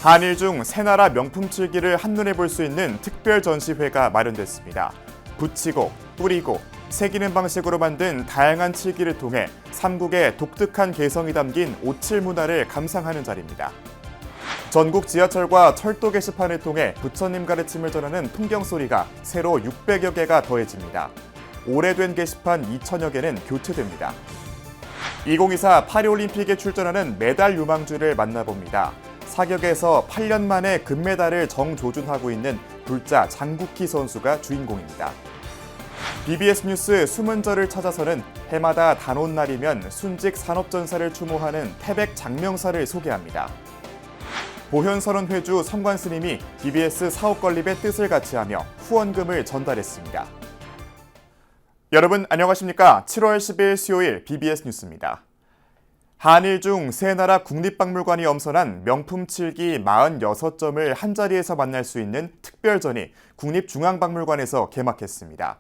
한일 중 세 나라 명품 칠기를 한눈에 볼 수 있는 특별 전시회가 마련됐습니다. 붙이고, 뿌리고, 새기는 방식으로 만든 다양한 칠기를 통해 삼국의 독특한 개성이 담긴 오칠 문화를 감상하는 자리입니다. 전국 지하철과 철도 게시판을 통해 부처님 가르침을 전하는 풍경소리가 새로 600여 개가 더해집니다. 오래된 게시판 2,000여 개는 교체됩니다. 2024 파리올림픽에 출전하는 메달 유망주를 만나봅니다. 사격에서 8년 만에 금메달을 정조준하고 있는 불자 장국희 선수가 주인공입니다. BBS 뉴스 숨은절을 찾아서는 해마다 단오날이면 순직 산업전사를 추모하는 태백 장명사를 소개합니다. 보현선원 회주 성관 스님이 BBS 사업 건립의 뜻을 같이하며 후원금을 전달했습니다. 여러분 안녕하십니까? 7월 10일 수요일 BBS 뉴스입니다. 한일 중 세 나라 국립박물관이 엄선한 명품 칠기 46점을 한자리에서 만날 수 있는 특별전이 국립중앙박물관에서 개막했습니다.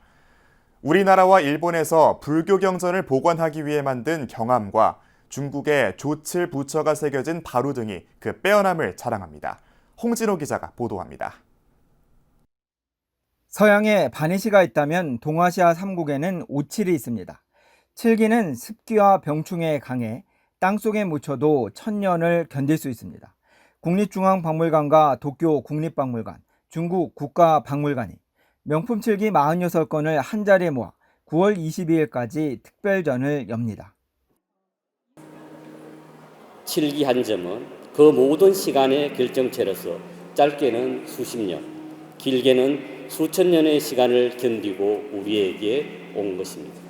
우리나라와 일본에서 불교 경전을 보관하기 위해 만든 경암과 중국의 조칠 부처가 새겨진 바루 등이 그 빼어남을 자랑합니다. 홍진호 기자가 보도합니다. 서양에 바니시가 있다면 동아시아 3국에는 오칠이 있습니다. 칠기는 습기와 병충해에 강해 땅속에 묻혀도 1000년을 견딜 수 있습니다. 국립중앙박물관과 도쿄 국립박물관, 중국 국가박물관이 명품 칠기 46건을 한자리에 모아 9월 22일까지 특별전을 엽니다. 칠기 한 점은 그 모든 시간의 결정체로서 짧게는 수십 년, 길게는 수천 년의 시간을 견디고 우리에게 온 것입니다.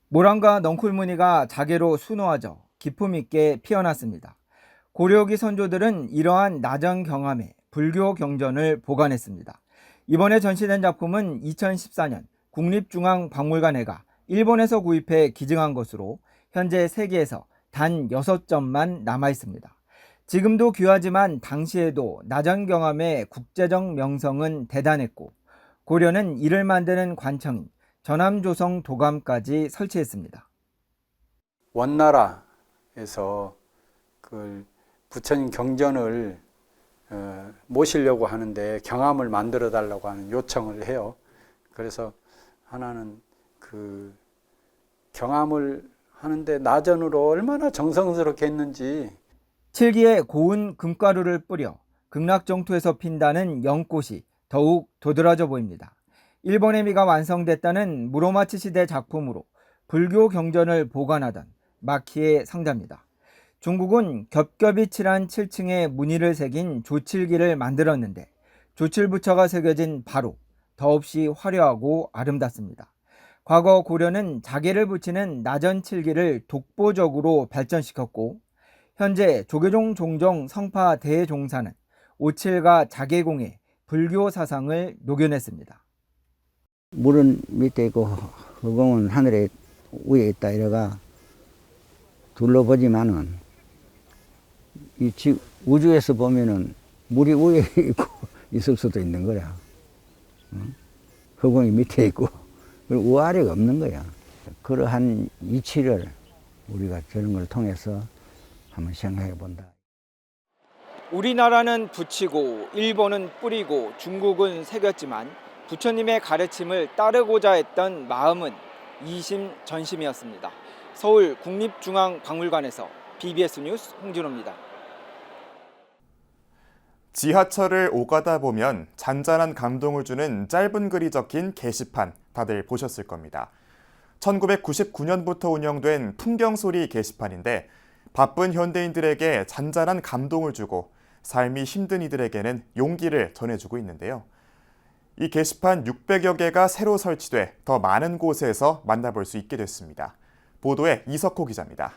모란과 넝쿨무늬가 자개로 수놓아져 기품 있게 피어났습니다. 고려기 선조들은 이러한 나전 경암에 불교 경전을 보관했습니다. 이번에 전시된 작품은 2014년 국립중앙박물관회가 일본에서 구입해 기증한 것으로 현재 세계에서 단 6점만 남아 있습니다. 지금도 귀하지만 당시에도 나전 경암의 국제적 명성은 대단했고 고려는 이를 만드는 관청인 전함조성 도감까지 설치했습니다. 원나라에서 그 부처님 경전을 모시려고 하는데 경암을 만들어 달라고 하는 요청을 해요. 그래서 하나는 그 경암을 하는데 나전으로 얼마나 정성스럽게 했는지. 칠기에 고운 금가루를 뿌려 극락정토에서 핀다는 연꽃이 더욱 도드라져 보입니다. 일본의 미가 완성됐다는 무로마치 시대 작품으로 불교 경전을 보관하던 마키의 상자입니다. 중국은 겹겹이 칠한 7층에 무늬를 새긴 조칠기를 만들었는데 조칠부처가 새겨진 바로 더없이 화려하고 아름답습니다. 과거 고려는 자개를 붙이는 나전칠기를 독보적으로 발전시켰고 현재 조계종 종정 성파 대종사는 오칠과 자개공의 불교 사상을 녹여냈습니다. 물은 밑에 있고 허공은 하늘에 위에 있다 이래가 둘러보지만은 이 우주에서 보면은 물이 위에 있고 있을 수도 있는 거야. 허공이 밑에 있고 위아래가 없는 거야. 그러한 이치를 우리가 저런 걸 통해서 한번 생각해 본다. 우리나라는 붙이고 일본은 뿌리고 중국은 새겼지만 부처님의 가르침을 따르고자 했던 마음은 이심전심이었습니다. 서울 국립중앙박물관에서 BBS 뉴스 홍진호입니다. 지하철을 오가다 보면 잔잔한 감동을 주는 짧은 글이 적힌 게시판 다들 보셨을 겁니다. 1999년부터 운영된 풍경소리 게시판인데 바쁜 현대인들에게 잔잔한 감동을 주고 삶이 힘든 이들에게는 용기를 전해주고 있는데요. 이 게시판 600여 개가 새로 설치돼 더 많은 곳에서 만나볼 수 있게 됐습니다. 보도에 이석호 기자입니다.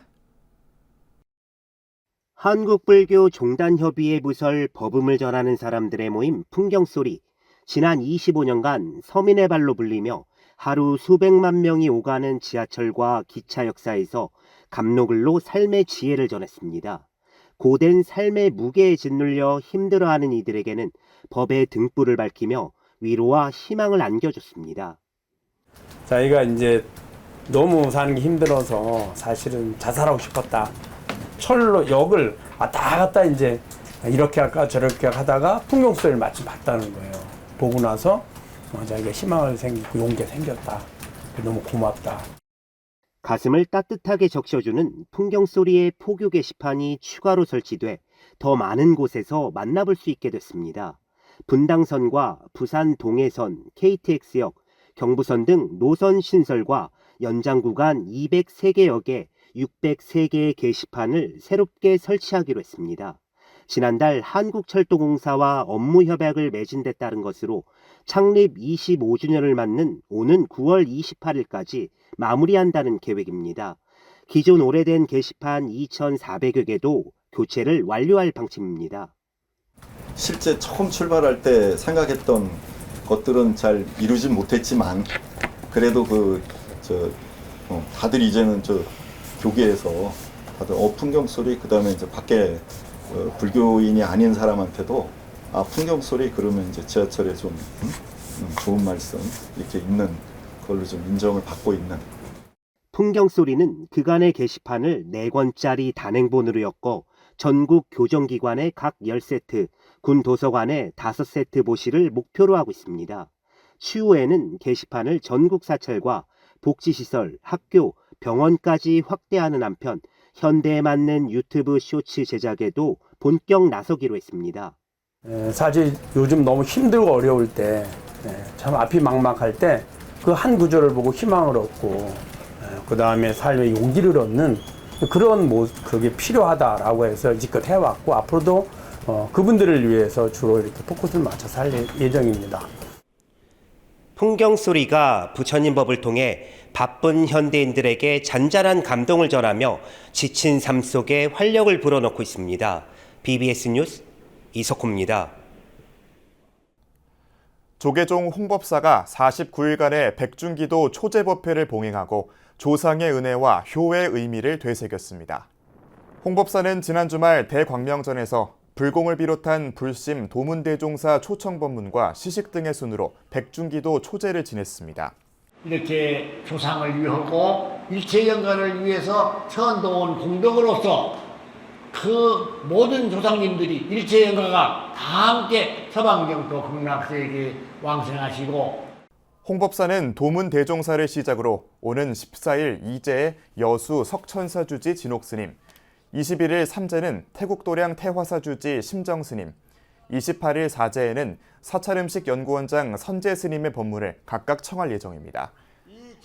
한국불교 종단협의회 부설 법음을 전하는 사람들의 모임 풍경소리. 지난 25년간 서민의 발로 불리며 하루 수백만 명이 오가는 지하철과 기차 역사에서 감로글로 삶의 지혜를 전했습니다. 고된 삶의 무게에 짓눌려 힘들어하는 이들에게는 법의 등불을 밝히며 위로와 희망을 안겨줬습니다. 자기가 이제 너무 사는 게 힘들어서 사실은 자살하고 싶었다. 철로 역을 왔다 갔다 이제 이렇게 할까 저렇게 하다가 풍경소리를 마침 봤다는 거예요. 보고 나서 자기가 희망을 생기고 용기가 생겼다. 너무 고맙다. 가슴을 따뜻하게 적셔주는 풍경소리의 포교 게시판이 추가로 설치돼 더 많은 곳에서 만나볼 수 있게 됐습니다. 분당선과 부산 동해선, KTX역, 경부선 등 노선 신설과 연장 구간 203개 역에 603개의 게시판을 새롭게 설치하기로 했습니다. 지난달 한국철도공사와 업무 협약을 맺은 데 따른 것으로 창립 25주년을 맞는 오는 9월 28일까지 마무리한다는 계획입니다. 기존 오래된 게시판 2,400여 개도 교체를 완료할 방침입니다. 실제 처음 출발할 때 생각했던 것들은 잘 이루진 못했지만 그래도 다들 이제는 교계에서 다들 풍경소리 그다음에 이제 밖에 불교인이 아닌 사람한테도 풍경소리 그러면 이제 지하철에 좀 좋은 말씀 이렇게 있는 걸로 좀 인정을 받고 있는. 풍경소리는 그간의 게시판을 4권짜리 단행본으로 엮어 전국 교정기관의 각 10세트, 군 도서관의 5세트 보시를 목표로 하고 있습니다. 추후에는 게시판을 전국 사찰과 복지시설, 학교, 병원까지 확대하는 한편 현대에 맞는 유튜브 쇼츠 제작에도 본격 나서기로 했습니다. 사실 요즘 너무 힘들고 어려울 때, 참 앞이 막막할 때 그 한 구절을 보고 희망을 얻고 그 다음에 삶의 용기를 얻는 그런 그게 필요하다라고 해서 지껏 해왔고 앞으로도 그분들을 위해서 주로 이렇게 포커스를 맞춰서 할 예정입니다. 풍경소리가 부처님 법을 통해 바쁜 현대인들에게 잔잔한 감동을 전하며 지친 삶 속에 활력을 불어넣고 있습니다. BBS 뉴스 이석호입니다. 조계종 홍법사가 49일간의 백중기도 초제법회를 봉행하고 조상의 은혜와 효의 의미를 되새겼습니다. 홍법사는 지난 주말 대광명전에서 불공을 비롯한 불심, 도문대종사 초청법문과 시식 등의 순으로 백중기도 초제를 지냈습니다. 이렇게 조상을 위하고 일체연간을 위해서 천도원 공덕으로서 그 모든 조상님들이 일체연가가 다 함께 서방경도 극락세계 왕생하시고. 홍법사는 도문대종사를 시작으로 오는 14일 2제에 여수 석천사주지 진옥스님, 21일 3제는 태국도량 태화사주지 심정스님, 28일 4제에는 사찰음식연구원장 선재스님의 법문을 각각 청할 예정입니다.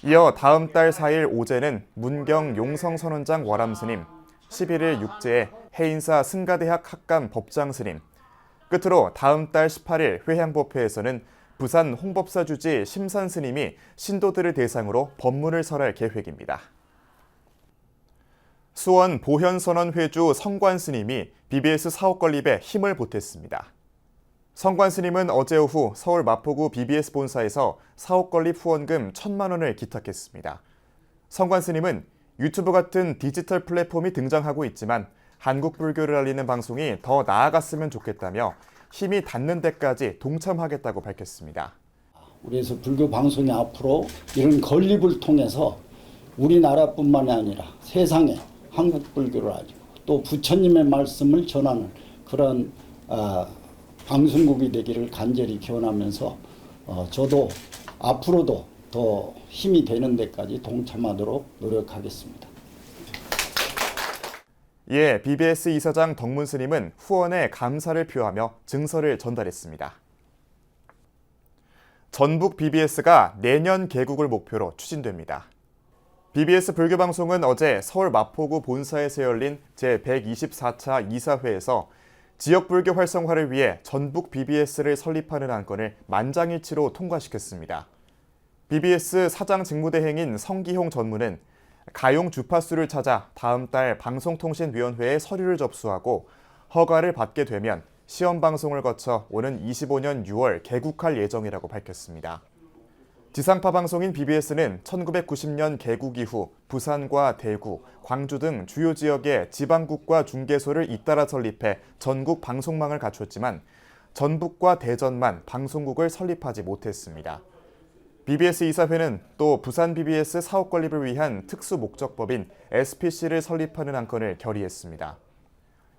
이어 다음 달 4일 5제는 문경 용성선원장 월암스님, 11일 6제에 해인사 승가대학 학감 법장스님, 끝으로 다음 달 18일 회향법회에서는 부산 홍법사주지 심산스님이 신도들을 대상으로 법문을 설할 계획입니다. 수원 보현선언회주 성관스님이 BBS 사업 건립에 힘을 보탰습니다. 성관스님은 어제 오후 서울 마포구 BBS 본사에서 사업 건립 후원금 1,000만 원을 기탁했습니다. 성관스님은 유튜브 같은 디지털 플랫폼이 등장하고 있지만 한국 불교를 알리는 방송이 더 나아갔으면 좋겠다며 힘이 닿는 데까지 동참하겠다고 밝혔습니다. 그래서 불교 방송이 앞으로 이런 건립을 통해서 우리나라뿐만이 아니라 세상에 한국 불교를 알리고 또 부처님의 말씀을 전하는 그런 방송국이 되기를 간절히 기원하면서 저도 앞으로도 더 힘이 되는 데까지 동참하도록 노력하겠습니다. 이에 BBS 이사장 덕문 스님은 후원에 감사를 표하며 증서를 전달했습니다. 전북 BBS가 내년 개국을 목표로 추진됩니다. BBS 불교방송은 어제 서울 마포구 본사에서 열린 제124차 이사회에서 지역 불교 활성화를 위해 전북 BBS를 설립하는 안건을 만장일치로 통과시켰습니다. BBS 사장 직무대행인 성기홍 전무는 가용 주파수를 찾아 다음 달 방송통신위원회에 서류를 접수하고 허가를 받게 되면 시험 방송을 거쳐 오는 25년 6월 개국할 예정이라고 밝혔습니다. 지상파 방송인 BBS는 1990년 개국 이후 부산과 대구, 광주 등 주요 지역에 지방국과 중개소를 잇따라 설립해 전국 방송망을 갖췄지만 전북과 대전만 방송국을 설립하지 못했습니다. BBS 이사회는 또 부산 BBS 사업 건립을 위한 특수 목적법인 SPC를 설립하는 안건을 결의했습니다.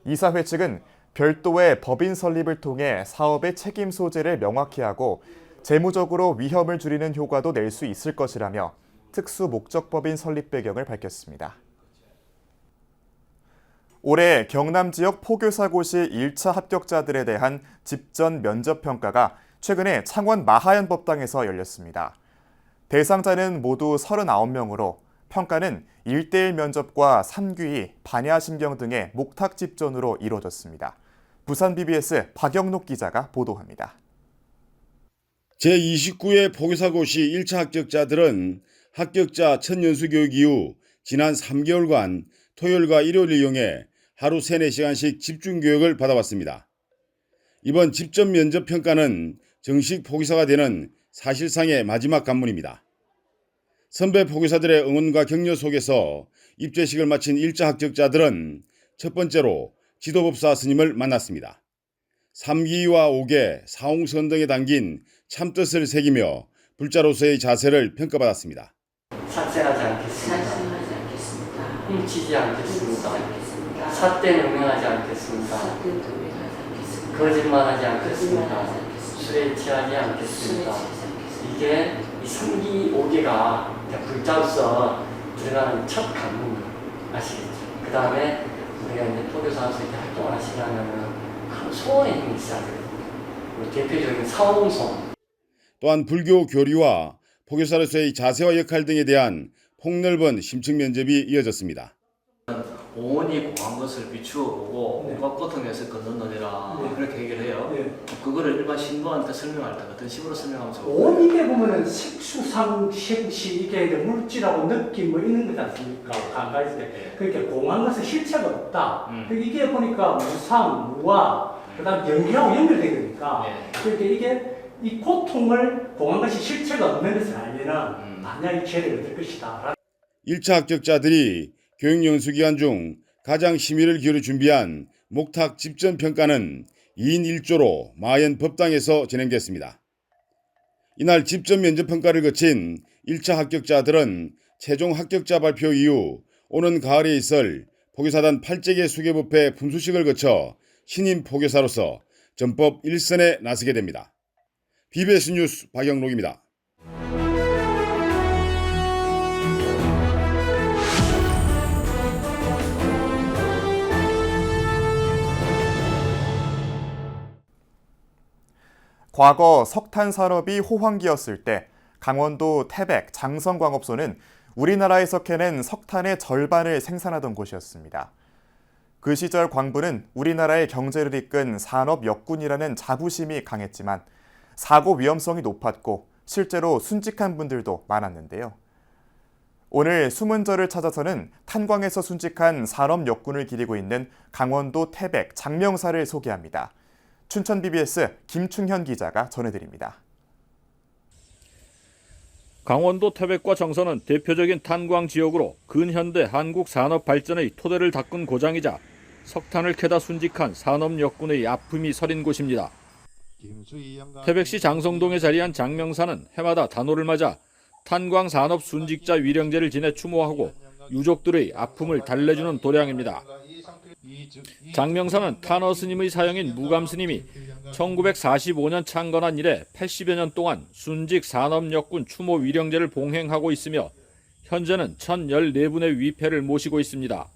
이사회 측은 별도의 법인 설립을 통해 사업의 책임 소재를 명확히 하고 재무적으로 위험을 줄이는 효과도 낼 수 있을 것이라며 특수 목적법인 설립 배경을 밝혔습니다. 올해 경남 지역 포교사고시 1차 합격자들에 대한 집전 면접 평가가 최근에 창원 마하연 법당에서 열렸습니다. 대상자는 모두 39명으로 평가는 1:1 면접과 3귀, 반야심경 등의 목탁 집전으로 이루어졌습니다. 부산 BBS 박영록 기자가 보도합니다. 제29회 포교사고시 1차 합격자들은 합격자 첫 연수 교육 이후 지난 3개월간 토요일과 일요일을 이용해 하루 3-4시간씩 집중교육을 받아왔습니다. 이번 집전 면접 평가는 정식 포교사가 되는 사실상의 마지막 관문입니다. 선배 포교사들의 응원과 격려 속에서 입제식을 마친 1차 합격자들은 첫 번째로 지도법사 스님을 만났습니다. 3기와 5개, 사홍선 등에 담긴 참뜻을 새기며 불자로서의 자세를 평가받았습니다. 삭제하지 않겠습니다. 훔치지 않겠습니다. 삿대는 응하지 않겠습니다. 거짓말하지 않겠습니다. 술에 취하지 않겠습니다. 이게 이 3기, 5개가 불자로서 들어가는 첫 관문 아시겠죠? 그 다음에 우리가 이제 포교사로서 이렇게 활동을 하시려면 큰 소원의 힘이 있어야 되거든요. 대표적인 사홍송. 또한 불교 교리와 포교사로서의 자세와 역할 등에 대한 폭넓은 심층 면접이 이어졌습니다. 오온이 공한 것을 비추어 보고 온갖 고통에서 건너느니라 그렇게 얘기를 해요. 그거를 일반 신도한테 설명할 때 어떤 식으로 설명하면 좋을까요? 온 이게 보면은 색수상 색시 이게 물질하고 느낌 뭐 있는 거지 않습니까? 가까이서 그러니까 공한 것은 실체가 없다. 이게 보니까 무상, 무아, 그다음 연기하고 연결되어 있으니까 그러니까 이게 이 고통을 공한 것이 실체가 없는 것을 알면은 만약에 죄를 얻을 것이다. 1차 합격자들이 교육연수기간 중 가장 심의를 기울여 준비한 목탁 집전 평가는 2인 1조로 마하연 법당에서 진행됐습니다. 이날 집전 면접 평가를 거친 1차 합격자들은 최종 합격자 발표 이후 오는 가을에 있을 포교사단 8제개 수계법회 분수식을 거쳐 신임 포교사로서 전법 1선에 나서게 됩니다. BBS 뉴스 박영록입니다. 과거 석탄 산업이 호황기였을 때 강원도 태백 장성광업소는 우리나라에서 캐낸 석탄의 절반을 생산하던 곳이었습니다. 그 시절 광부는 우리나라의 경제를 이끈 산업 역군이라는 자부심이 강했지만 사고 위험성이 높았고 실제로 순직한 분들도 많았는데요. 오늘 숨은 저를 찾아서는 탄광에서 순직한 산업 역군을 기리고 있는 강원도 태백 장명사를 소개합니다. 춘천 BBS 김충현 기자가 전해드립니다. 강원도 태백과 정선은 대표적인 탄광 지역으로 근현대 한국 산업 발전의 토대를 닦은 고장이자 석탄을 캐다 순직한 산업 역군의 아픔이 서린 곳입니다. 태백시 장성동에 자리한 장명사는 해마다 단오를 맞아 탄광 산업 순직자 위령제를 지내 추모하고 유족들의 아픔을 달래주는 도량입니다. 장명사는 탄어 스님의 사형인 무감 스님이 1945년 창건한 이래 80여 년 동안 순직 산업역군 추모 위령제를 봉행하고 있으며 현재는 1014분의 위패를 모시고 있습니다.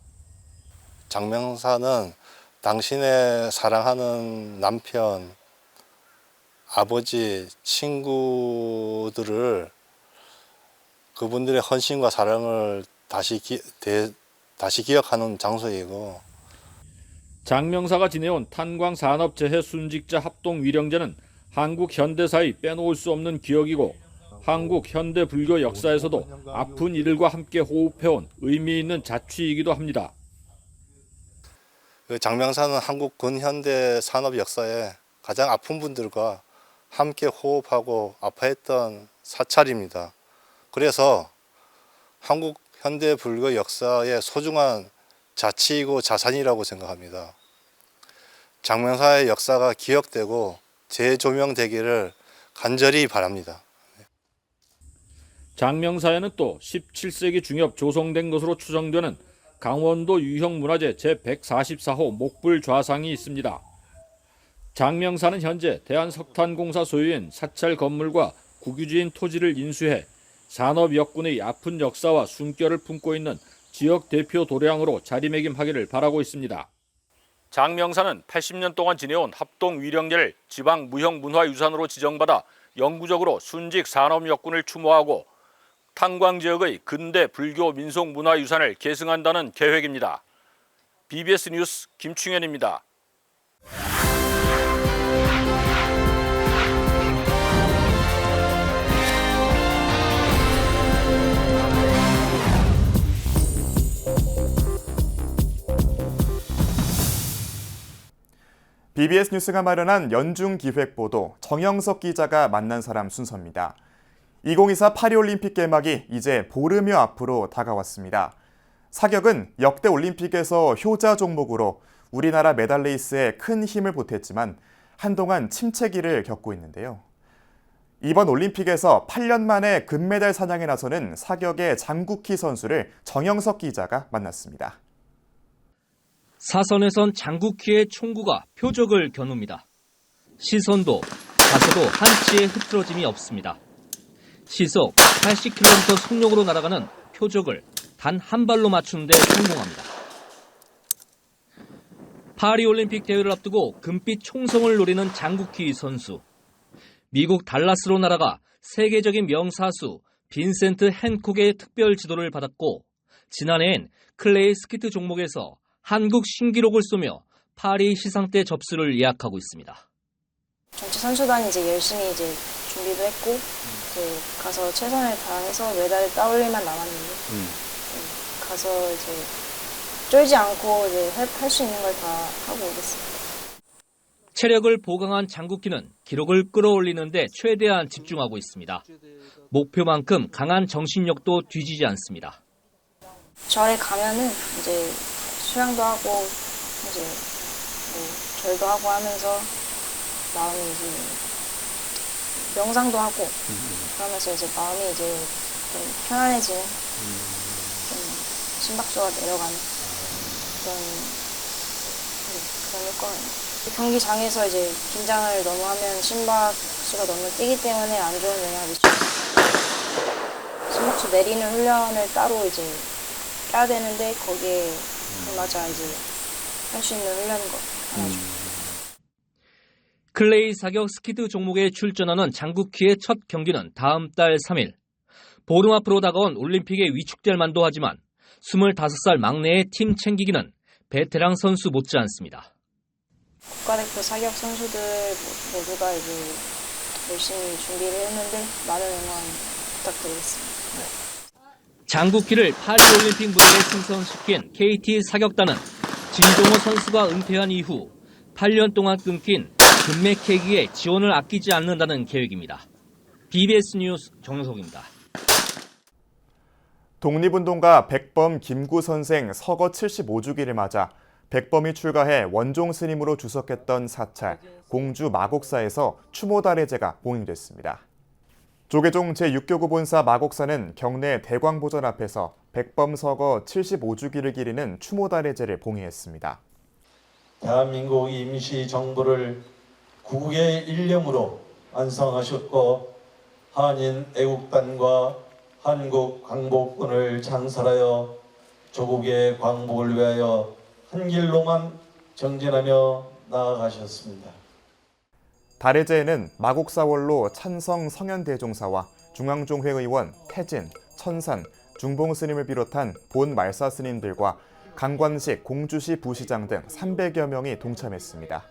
장명사는 당신의 사랑하는 남편, 아버지, 친구들을 그분들의 헌신과 사랑을 다시 기억하는 장소이고, 장명사가 지내온 탄광산업재해 순직자 합동 위령제는 한국 현대사의 빼놓을 수 없는 기억이고 한국 현대 불교 역사에서도 아픈 이들과 함께 호흡해온 의미 있는 자취이기도 합니다. 장명사는 한국 근현대 산업 역사에 가장 아픈 분들과 함께 호흡하고 아파했던 사찰입니다. 그래서 한국 현대 불교 역사의 소중한 자치이고 자산이라고 생각합니다. 장명사의 역사가 기억되고 재조명되기를 간절히 바랍니다. 장명사에는 또 17세기 중엽 조성된 것으로 추정되는 강원도 유형문화재 제144호 목불 좌상이 있습니다. 장명사는 현재 대한석탄공사 소유인 사찰 건물과 국유지인 토지를 인수해 산업 역군의 아픈 역사와 숨결을 품고 있는 지역 대표 도량으로 자리매김하기를 바라고 있습니다. 장명사는 80년 동안 지내온 합동 위령제를 지방 무형문화유산으로 지정받아 영구적으로 순직 산업 역군을 추모하고 탄광 지역의 근대 불교 민속 문화유산을 계승한다는 계획입니다. BBS 뉴스 김충현입니다. BBS 뉴스가 마련한 연중기획보도 정영석 기자가 만난 사람 순서입니다. 2024 파리올림픽 개막이 이제 보름여 앞으로 다가왔습니다. 사격은 역대 올림픽에서 효자 종목으로 우리나라 메달 레이스에 큰 힘을 보탰지만 한동안 침체기를 겪고 있는데요. 이번 올림픽에서 8년 만에 금메달 사냥에 나서는 사격의 장국희 선수를 정영석 기자가 만났습니다. 사선에선 장국희의 총구가 표적을 겨눕니다. 시선도 자세도 한치의 흐트러짐이 없습니다. 시속 80km 속력으로 날아가는 표적을 단 한 발로 맞추는 데 성공합니다. 파리올림픽 대회를 앞두고 금빛 총성을 노리는 장국희 선수. 미국 달라스로 날아가 세계적인 명사수 빈센트 핸콕의 특별 지도를 받았고 지난해엔 클레이 스키트 종목에서 한국 신기록을 쏘며 파리 시상대 접수를 예약하고 있습니다. 전체 선수단이 이제 열심히 이제 준비도 했고 이제 가서 최선을 다해서 메달을 따올 일만 남았는데 가서 이제 쫄지 않고 이제 할 수 있는 걸 다 하고 오겠습니다. 체력을 보강한 장국희는 기록을 끌어올리는 데 최대한 집중하고 있습니다. 목표만큼 강한 정신력도 뒤지지 않습니다. 절에 가면은 이제 수양도 하고 이제 뭐 절도 하고 하면서 마음이 이제 명상도 하고 그러면서 이제 마음이 이제 좀 편안해지는 좀 심박수가 내려가는 그런 효과입니다. 경기장에서 이제 긴장을 너무 하면 심박수가 너무 뛰기 때문에 안 좋은 영향을 미치고 심박수 내리는 훈련을 따로 이제 해야 되는데 거기에 맞아 이제 할 수 있는 훈련인 거 하나죠. 클레이 사격 스키트 종목에 출전하는 장국희의 첫 경기는 다음 달 3일. 보름 앞으로 다가온 올림픽에 위축될 만도 하지만 25살 막내의 팀 챙기기는 베테랑 선수 못지않습니다. 국가대표 사격 선수들 모두가 이제 열심히 준비를 했는데 많은 응원 부탁드리겠습니다. 장국희를 파리올림픽 무대에 승선시킨 KT 사격단은 진동호 선수가 은퇴한 이후 8년 동안 끊긴 금메 캐기에 지원을 아끼지 않는다는 계획입니다. BBS 뉴스 정석입니다. 독립운동가 백범 김구 선생 서거 75주기를 맞아 백범이 출가해 원종 스님으로 주석했던 사찰 공주 마곡사에서 추모달해제가 봉행됐습니다. 조계종 제6교구 본사 마곡사는 경내 대광보전 앞에서 백범 서거 75주기를 기리는 추모달해제를 봉행했습니다. 대한민국 임시정부를 국의 일념으로 완성하셨고 한인 애국단과 한국 광복군을 창설하여 조국의 광복을 위하여 한 길로만 정진하며 나아가셨습니다. 달해제에는 마곡사원로 찬성 성현대종사와 중앙종회 의원 태진, 천산, 중봉스님을 비롯한 본 말사 스님들과 강관식 공주시 부시장 등 300여 명이 동참했습니다.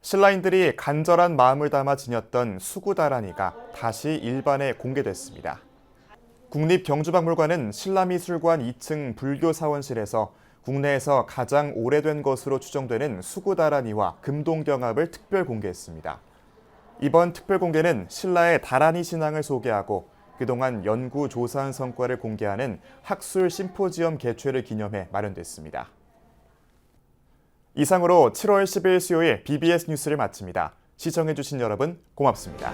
신라인들이 간절한 마음을 담아 지녔던 수구다란이가 다시 일반에 공개됐습니다. 국립경주박물관은 신라미술관 2층 불교사원실에서 국내에서 가장 오래된 것으로 추정되는 수구다란이와 금동경합을 특별 공개했습니다. 이번 특별 공개는 신라의 다란이 신앙을 소개하고 그동안 연구 조사한 성과를 공개하는 학술 심포지엄 개최를 기념해 마련됐습니다. 이상으로 7월 10일 수요일 BBS 뉴스를 마칩니다. 시청해주신 여러분 고맙습니다.